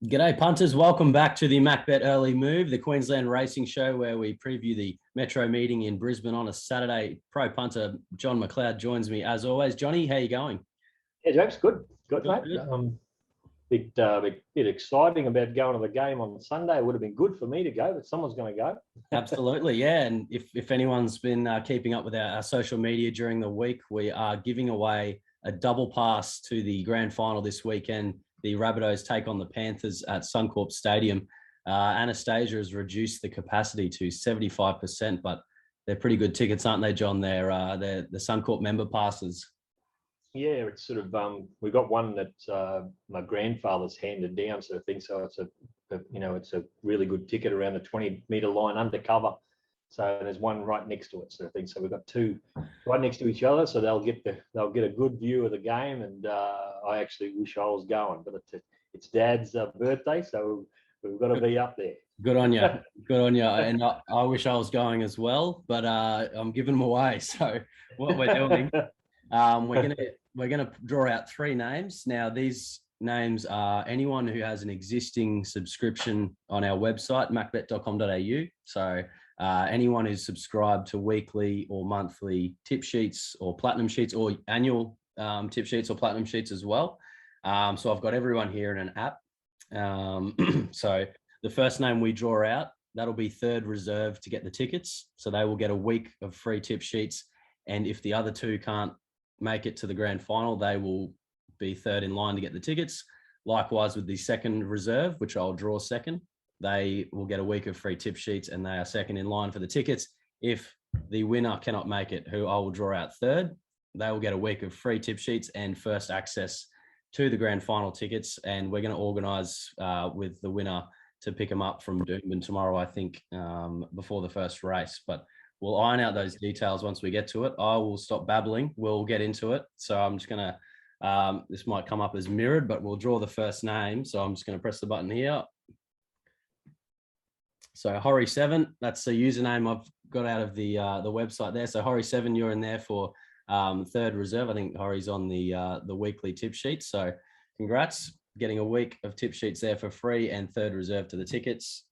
G'day, punters. Welcome back to the MacBet Early Move, the Queensland Racing Show, where we preview the Metro meeting in Brisbane on a Saturday. Pro punter John McLeod joins me as always. Johnny, how you going? Yeah, James, good, Good, mate. good. Bit exciting about going to the game on Sunday. It would have been good for me to go, but someone's going to go. Absolutely, yeah. And if anyone's been keeping up with our social media during the week, we are giving away a double pass to the grand final this weekend. The Rabbitohs take on the Panthers at Suncorp Stadium. Anastasia has reduced the capacity to 75%, but they're pretty good tickets, aren't they, John? They're the Suncorp member passes. Yeah, it's sort of we got one that my grandfather's handed down, sort of thing. So it's it's a really good ticket around the 20-meter line undercover. So there's one right next to it, sort of thing. So we've got two right next to each other, so they'll get a good view of the game. And I actually wish I was going, but it's Dad's birthday, so we've got to be up there. Good on you. Good on you. And I wish I was going as well, but I'm giving them away. So what we're doing, we're gonna draw out three names. Now these names are anyone who has an existing subscription on our website, macbet.com.au. So anyone who's subscribed to weekly or monthly tip sheets or platinum sheets or annual tip sheets or platinum sheets as well. So I've got everyone here in an app. So the first name we draw out, that'll be third reserve to get the tickets. So they will get a week of free tip sheets. And if the other two can't make it to the grand final, they will be third in line to get the tickets. Likewise with the second reserve, which I'll draw second, they will get a week of free tip sheets and they are second in line for the tickets. If the winner cannot make it, who I will draw out third, they will get a week of free tip sheets and first access to the grand final tickets. And we're going to organise with the winner to pick them up from Doomben tomorrow, I think, before the first race. But we'll iron out those details once we get to it. I will stop babbling. We'll get into it. So I'm just going to, this might come up as mirrored, but we'll draw the first name. So I'm just going to press the button here. So Horry7, that's the username I've got out of the website there. So Horry7, you're in there for third reserve. I think Horry's on the weekly tip sheet. So congrats, getting a week of tip sheets there for free and third reserve to the tickets.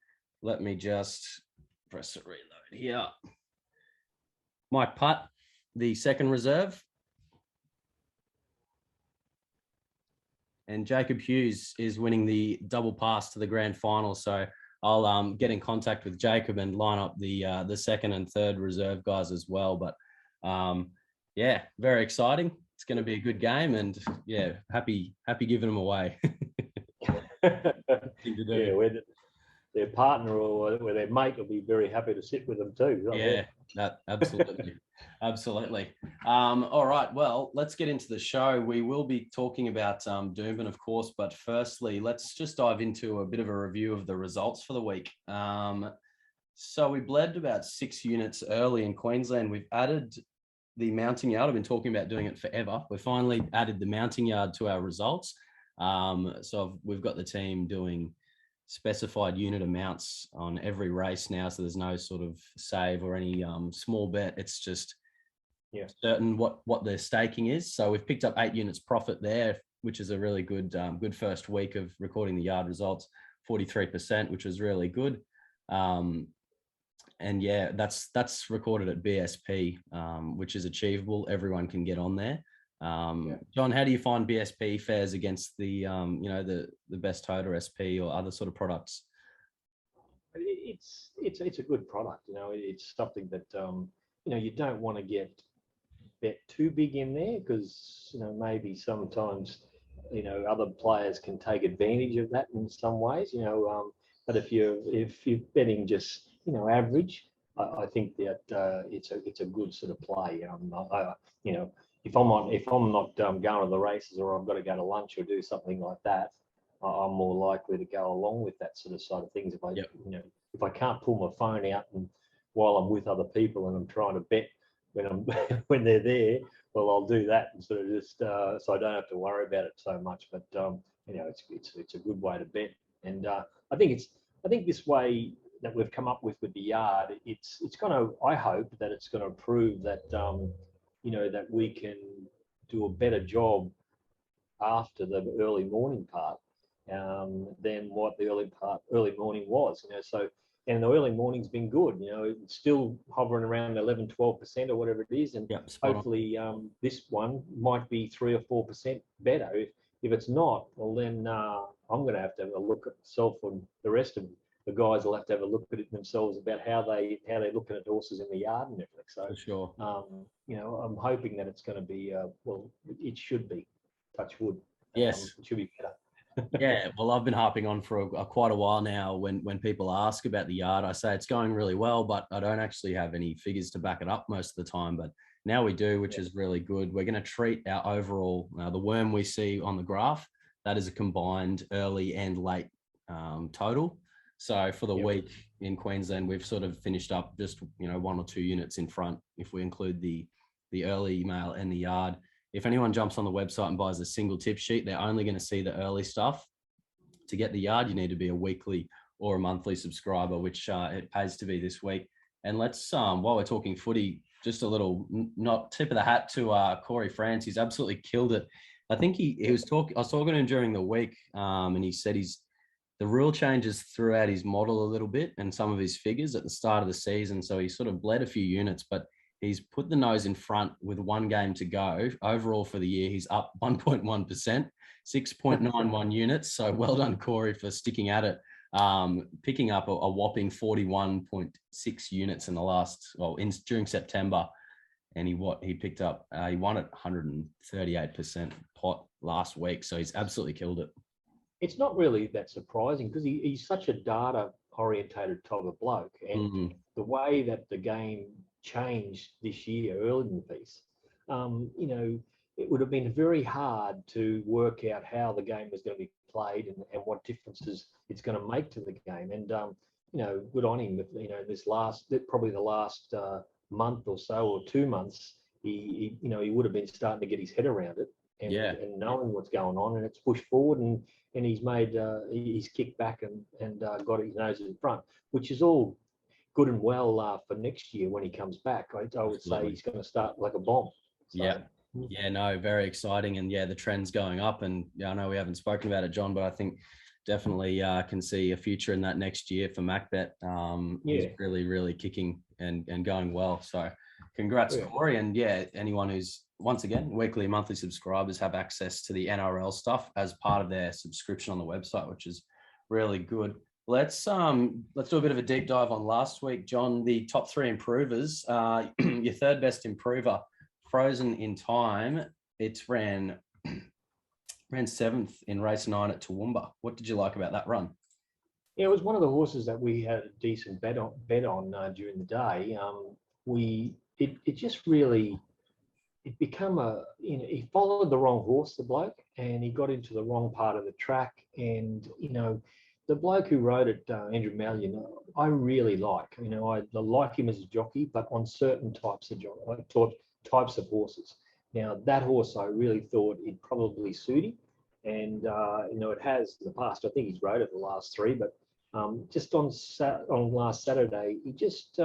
Let me just press the reload here. Mike Putt, the second reserve. And Jacob Hughes is winning the double pass to the grand final. So I'll get in contact with Jacob and line up the second and third reserve guys as well. But yeah, very exciting. It's going to be a good game, and yeah, happy giving them away. Yeah, where their partner or where their mate will be very happy to sit with them too. Yeah, absolutely. Absolutely. All right, well, let's get into the show. We will be talking about Doomben, of course, but firstly, let's just dive into a bit of a review of the results for the week. So we bled about 6 units early in Queensland. We've added the mounting yard. I've been talking about doing it forever. We finally added the mounting yard to our results. So we've got the team doing specified unit amounts on every race now, so there's no sort of save or any small bet. It's just certain what their staking is. So we've picked up 8 units profit there, which is a really good first week of recording the yard results, 43%, which was really good. And yeah, that's recorded at BSP, which is achievable. Everyone can get on there. John, how do you find BSP fares against the the best total SP or other sort of products? It's a good product. It's something that you don't want to bet too big in there, because maybe sometimes other players can take advantage of that in some ways. But if you're betting just average, I think that it's a good sort of play. If I'm not going to the races, or I've got to go to lunch or do something like that, I'm more likely to go along with that sort of side of things. If I can't pull my phone out and while I'm with other people and I'm trying to bet when they're there, well, I'll do that and sort of just so I don't have to worry about it so much. But it's a good way to bet, and I think this way that we've come up with the yard, it's going to, I hope that it's going to prove that that we can do a better job after the early morning part, than what the early morning was. So and the early morning's been good. It's still hovering around 11-12% or whatever it is, and Yep, hopefully this one might be 3 or 4% better. If it's not, well then I'm going to have a look at myself, and the rest of the guys will have to have a look at it themselves about how they're looking at horses in the yard and everything. So for sure. I'm hoping that it's going to be well, it should be. Touch wood. Yes. It should be better. Yeah, well, I've been harping on for quite a while now. When people ask about the yard, I say it's going really well, but I don't actually have any figures to back it up most of the time. But now we do, which is really good. We're going to treat our overall, the worm we see on the graph, that is a combined early and late total. So for the week in Queensland, we've sort of finished up just 1 or 2 units in front if we include the early mail and the yard. If anyone jumps on the website and buys a single tip sheet, they're only going to see the early stuff. To get the yard, you need to be a weekly or a monthly subscriber, which it pays to be this week. And let's, while we're talking footy, just a little not tip of the hat to Corey France. He's absolutely killed it. I think he was talking. I was talking to him during the week, and he said the rule changes throughout his model a little bit and some of his figures at the start of the season. So he sort of bled a few units, but he's put the nose in front with 1 game to go. Overall for the year, he's up 1.1%, 6.91 units. So well done, Corey, for sticking at it, picking up a whopping 41.6 units in the during September. And he picked up, he won at 138% pot last week. So he's absolutely killed it. It's not really that surprising because he's such a data-orientated type of bloke. And the way that the game changed this year early in the piece, it would have been very hard to work out how the game was going to be played and what differences it's going to make to the game. And, good on him. Probably the last month or so, or 2 months, he would have been starting to get his head around it and knowing what's going on, and it's pushed forward and he's made, he's kicked back and got his nose in front, which is all good and well for next year when he comes back. I would say he's going to start like a bomb. So, yeah, no, very exciting. And the trend's going up. And I know we haven't spoken about it, John, but I think definitely can see a future in that next year for MacBet. He's really, really kicking and going well. So congrats, Corey. And anyone who's, once again, weekly, monthly subscribers have access to the NRL stuff as part of their subscription on the website, which is really good. Let's do a bit of a deep dive on last week, John. The top 3 improvers. Your third best improver, Frozen in Time. It's ran 7th in race 9 at Toowoomba. What did you like about that run? Yeah, it was one of the horses that we had a decent bet on during the day. It just really, it become he followed the wrong horse, the bloke, and he got into the wrong part of the track. And, the bloke who rode it, Andrew Mallion, I really like. I like him as a jockey, but on certain types of horses. Now, that horse, I really thought it probably suited him. And, it has in the past. I think he's rode it the last 3, but just on last Saturday, he just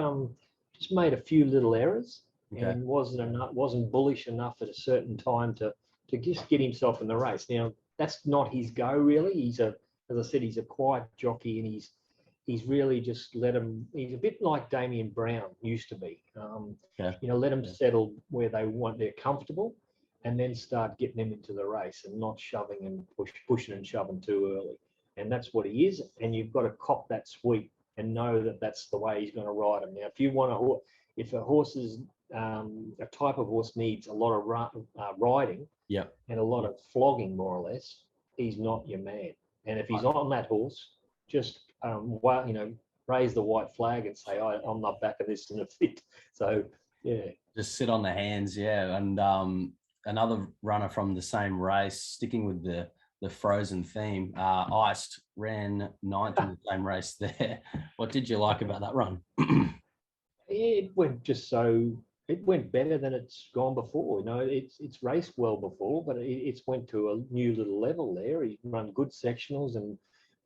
made a few little errors and wasn't bullish enough at a certain time to just get himself in the race. Now, that's not his go, really. As I said, he's a quiet jockey, and he's really just let him. He's a bit like Damien Brown used to be. Let him settle where they're comfortable, and then start getting them into the race and not shoving and pushing and shoving too early. And that's what he is. And you've got to cop that sweep and know that that's the way he's going to ride him. Now, if a horse is a type of horse needs a lot of riding, and a lot of flogging, more or less, he's not your man. And if he's on that horse, just raise the white flag and say, I'm not backing this in a fit. So just sit on the hands. And another runner from the same race, sticking with the Frozen theme, Iced ran 9th in the same race there. What did you like about that run? It went better than it's gone before. It's raced well before, but it's went to a new little level there. He run good sectionals and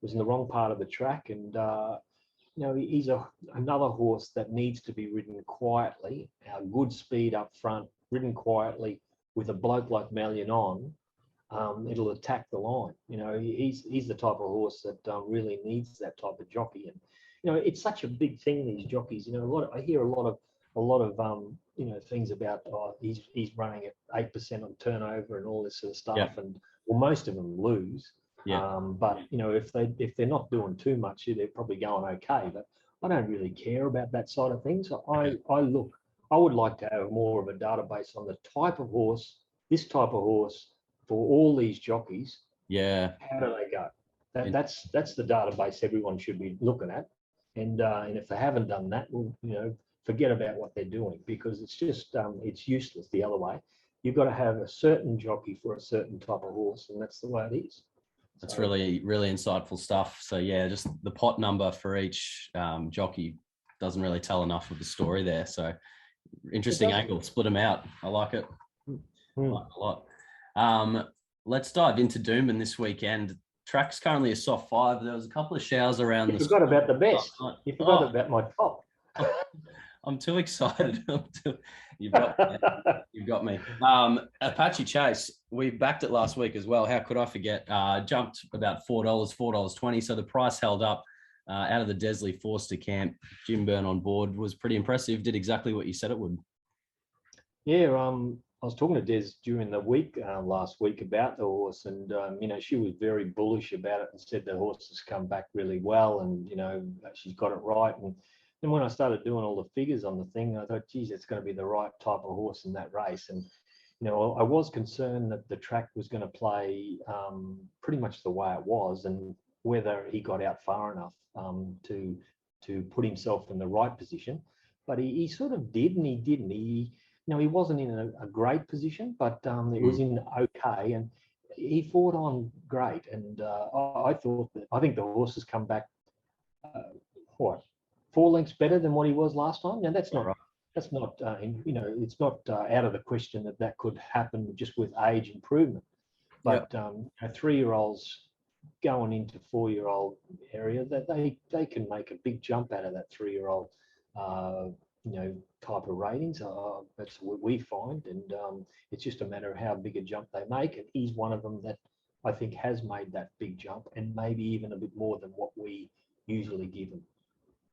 was in the wrong part of the track. And, he's another horse that needs to be ridden quietly, good speed up front, ridden quietly with a bloke like Mallion on. it'll attack the line. You know, he's the type of horse that really needs that type of jockey. And you know, it's such a big thing, these jockeys. You know, I hear a lot of you know, things about he's running at 8% on turnover and all this sort of stuff. Yeah. And well, most of them lose. Yeah. But you know, if they're not doing too much, they're probably going okay. But I don't really care about that side of things. I would like to have more of a database on the type of horse, this type of horse, for all these jockeys. Yeah. How do they go? That's the database everyone should be looking at. And if they haven't done that, well, you know, forget about what they're doing, because it's just it's useless the other way. You've got to have a certain jockey for a certain type of horse, and that's the way it is. That's really, really insightful stuff. So yeah, just the pot number for each jockey doesn't really tell enough of the story there. So interesting angle, split them out. I like it. I like it a lot. Let's dive into Doomben this weekend. Track's currently a soft 5. There was a couple of showers around. You forgot about the best. You forgot about my top. I'm too excited. You've got me. Apache Chase, we backed it last week as well. How could I forget? Jumped about $4, $4.20. So the price held up out of the Desley Forster camp. Jim Byrne on board was pretty impressive. Did exactly what you said it would. Yeah, I was talking to Des during the week last week about the horse, and you know, she was very bullish about it and said the horse has come back really well, and you know, she's got it right. And then when I started doing all the figures on the thing, I thought, geez, it's going to be the right type of horse in that race. And you know, I was concerned that the track was going to play pretty much the way it was, and whether he got out far enough to put himself in the right position. But he sort of did, and he didn't. You know, he wasn't in a great position, but it was in okay, and he fought on great. And I think the horse has come back, what, 4 lengths better than what he was last time. Now that's not you know, it's not out of the question that could happen just with age improvement. But you know, 3-year-olds going into 4-year-old area, that they can make a big jump out of that 3-year-old. You know, type of ratings. That's what we find, and it's just a matter of how big a jump they make. And he's one of them that I think has made that big jump, and maybe even a bit more than what we usually give him.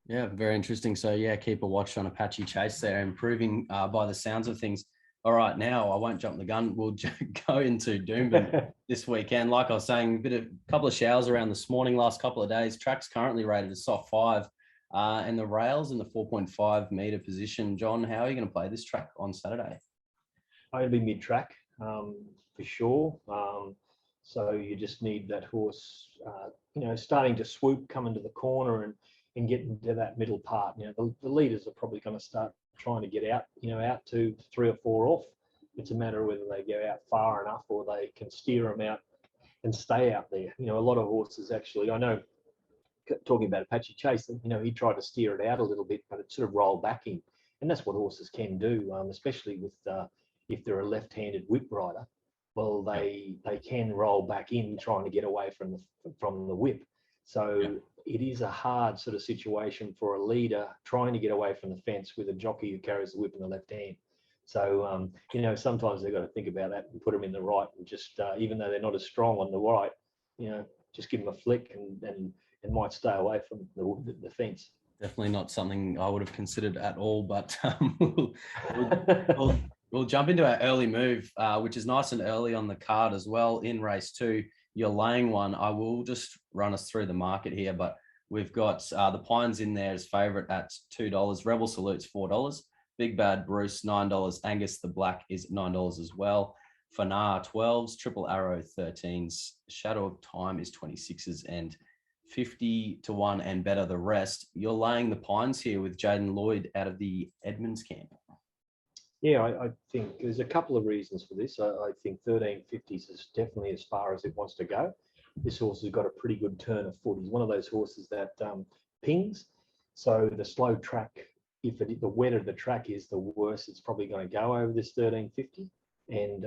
Yeah, very interesting. So yeah, keep a watch on Apache Chase there, improving by the sounds of things. All right, now I won't jump the gun. We'll go into Doomben this weekend. Like I was saying, a couple of showers around this morning, last couple of days. Track's currently rated a soft 5. And the rails in the 4.5 meter position. John, how are you going to play this track on Saturday? It'll be mid-track for sure. So you just need that horse, you know, starting to swoop, come into the corner and get into that middle part. You know, the leaders are probably going to start trying to get out, you know, out to 3 or 4 off. It's a matter of whether they go out far enough or they can steer them out and stay out there. You know, a lot of horses actually, I know, talking about Apache Chase, you know, he tried to steer it out a little bit, but it sort of rolled back in. And that's what horses can do, especially with if they're a left-handed whip rider. Well, they can roll back in trying to get away from the whip. So it is a hard sort of situation for a leader trying to get away from the fence with a jockey who carries the whip in the left hand. So, you know, sometimes they've got to think about that and put them in the right, and just, even though they're not as strong on the right, you know, just give them a flick and might stay away from the fence. Definitely not something I would have considered at all, but we'll jump into our early move, which is nice and early on the card as well in race 2. You're laying one. I will just run us through the market here, but we've got the Pines in there as favourite at $2. Rebel Salute's $4. Big Bad Bruce, $9. Angus the Black is $9 as well. Fanar 12s, Triple Arrow 13s, Shadow of Time is 26s, and 50-1 and better the rest. You're laying the Pines here with Jaden Lloyd out of the Edmonds camp. Yeah, I think there's a couple of reasons for this. I think 1350s is definitely as far as it wants to go. This horse has got a pretty good turn of foot. He's one of those horses that pings. So the slow track, the wetter the track is, the worse it's probably going to go over this 1350. And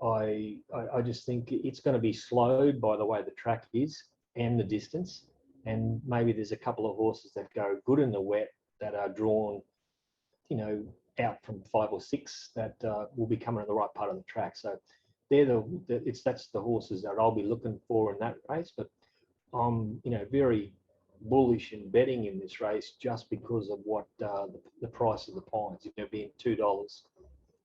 I just think it's going to be slowed by the way the track is and the distance. And maybe there's a couple of horses that go good in the wet that are drawn, you know, out from 5 or 6 that will be coming in the right part of the track. So that's the horses that I'll be looking for in that race. But I'm very bullish in betting in this race just because of what the price of the Pines, being $2.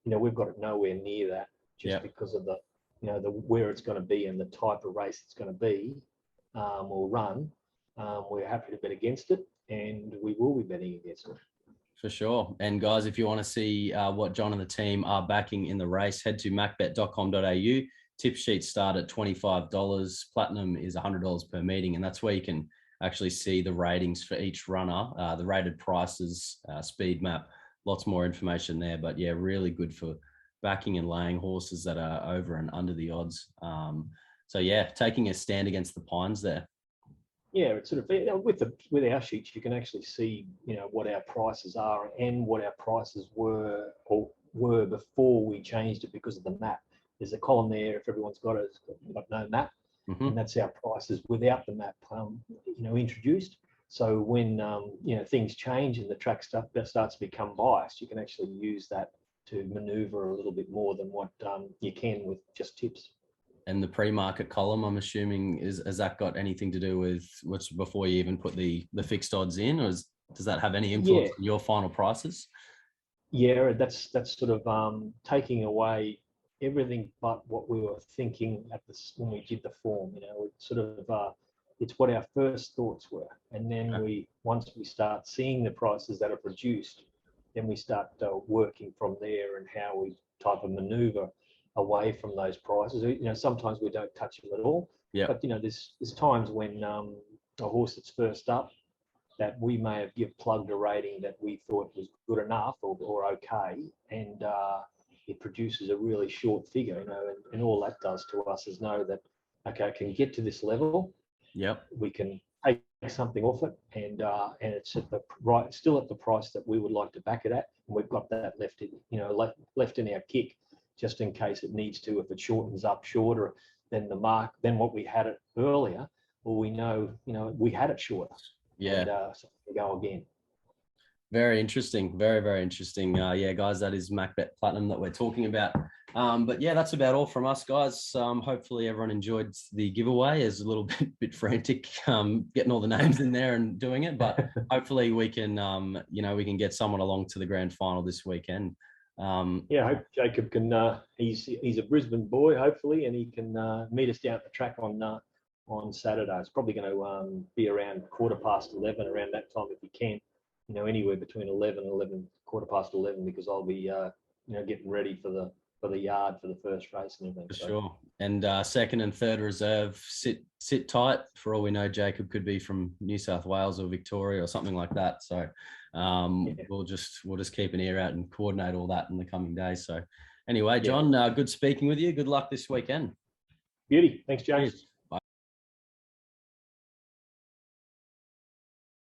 We've got it nowhere near that just because of the where it's going to be and the type of race it's going to be or run. We're happy to bet against it, and we will be betting against it. For sure. And guys, if you want to see what John and the team are backing in the race, head to macbet.com.au. Tip sheets start at $25. Platinum is $100 per meeting, and that's where you can actually see the ratings for each runner, the rated prices, speed map, lots more information there. But yeah, really good for backing and laying horses that are over and under the odds. So yeah, taking a stand against the Pines there. Yeah, it's sort of with our sheets, you can actually see what our prices are and what our prices were before we changed it because of the map. There's a column there. If everyone's got it, it's got no map, and that's our prices without the map, introduced. So when things change and the track stuff starts to become biased, you can actually use that to maneuver a little bit more than what you can with just tips. And the pre-market column, I'm assuming, has that got anything to do with what's before you even put the fixed odds in, or does that have any influence on your final prices? Yeah, that's sort of taking away everything but what we were thinking when we did the form. It's sort of it's what our first thoughts were, and then once we start seeing the prices that are produced, then we start working from there and how we type of maneuver away from those prices. Sometimes we don't touch them at all. Yeah. But there's times when a horse that's first up that we may have plugged a rating that we thought was good enough or okay, and it produces a really short figure. And all that does to us is know that okay, I can get to this level. Yep. We can take something off it, and it's at still at the price that we would like to back it at, and we've got that left in our kit, just in case it needs to. If it shortens up shorter than what we had it earlier, well, we know we had it shorter. Yeah. And, so we go again. Very interesting. Very, very interesting. Yeah, guys, that is MacBet Platinum that we're talking about. But yeah, that's about all from us, guys. Hopefully everyone enjoyed the giveaway. It's a little bit frantic getting all the names in there and doing it, but hopefully we can, we can get someone along to the grand final this weekend. Yeah, I hope Jacob can. He's a Brisbane boy, hopefully, and he can meet us down at the track on Saturday. It's probably going to be around 11:15, around that time if he can. Anywhere between 11 and 11:15, because I'll be getting ready for the yard for the first race and everything. For sure. And second and third reserve, sit tight. For all we know, Jacob could be from New South Wales or Victoria or something like that. So we'll just keep an ear out and coordinate all that in the coming days. So anyway, John, good speaking with you. Good luck this weekend. Beauty. Thanks, James. Cheers.